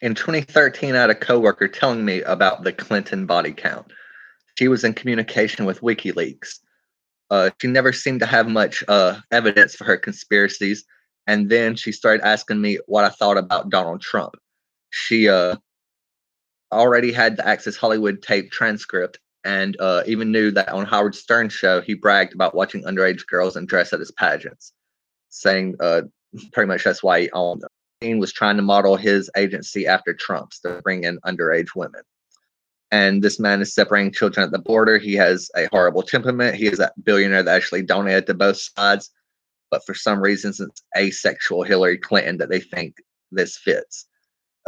In 2013, I had a coworker telling me about the Clinton body count. She was in communication with WikiLeaks. She never seemed to have much evidence for her conspiracies, and then she started asking me what I thought about Donald Trump. She already had the Access Hollywood tape transcript, and even knew that on Howard Stern's show he bragged about watching underage girls and dress at his pageants, saying pretty much that's why he owned them. He was trying to model his agency after Trump's to bring in underage women. And this man is separating children at the border. He has a horrible temperament. He is that billionaire that actually donated to both sides. But for some reasons, it's asexual Hillary Clinton that they think this fits.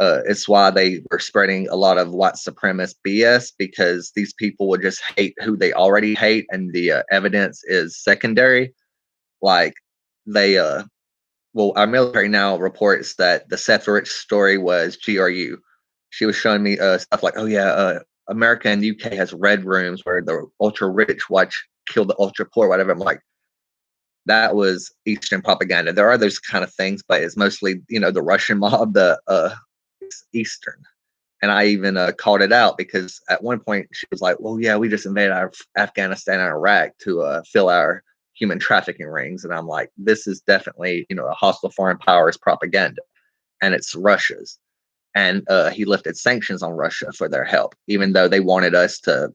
It's why they were spreading a lot of white supremacist BS, because these people would just hate who they already hate, and the evidence is secondary. Like they, well, our military now reports that the Seth Rich story was GRU. She was showing me stuff like, oh yeah, America and UK has red rooms where the ultra rich watch kill the ultra poor, whatever. I'm like, that was Eastern propaganda. There are those kind of things, but it's mostly, the Russian mob, the Eastern. And I even called it out because at one point she was like, well, yeah, we just invaded Afghanistan and Iraq to fill our human trafficking rings. And I'm like, this is definitely, a hostile foreign powers propaganda, and it's Russia's. And he lifted sanctions on Russia for their help, even though they wanted us to,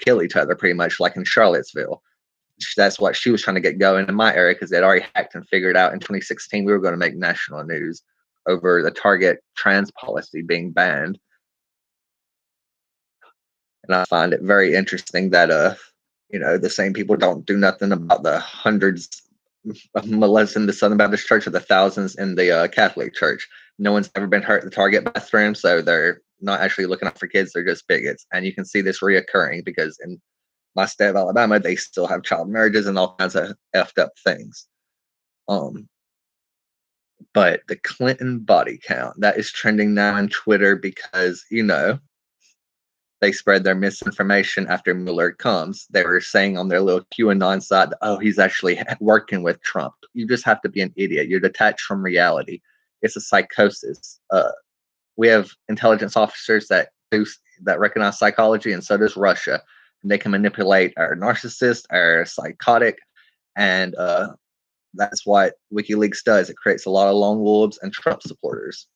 kill each other pretty much like in Charlottesville. That's what she was trying to get going in my area, because they'd already hacked and figured out in 2016 we were going to make national news over the Target trans policy being banned. And I find it very interesting that the same people don't do nothing about the hundreds of molested in the Southern Baptist Church or the thousands in the Catholic Church. No one's ever been hurt in the Target bathroom, so they're not actually looking out for kids. They're just bigots. And you can see this reoccurring because in my state of Alabama, they still have child marriages and all kinds of effed up things. But the Clinton body count, that is trending now on Twitter because, they spread their misinformation after Mueller comes. They were saying on their little QAnon side, oh, he's actually working with Trump. You just have to be an idiot. You're detached from reality. It's a psychosis. We have intelligence officers that recognize psychology, and so does Russia. And they can manipulate our narcissist, our psychotic, and that's what WikiLeaks does. It creates a lot of lone wolves and Trump supporters.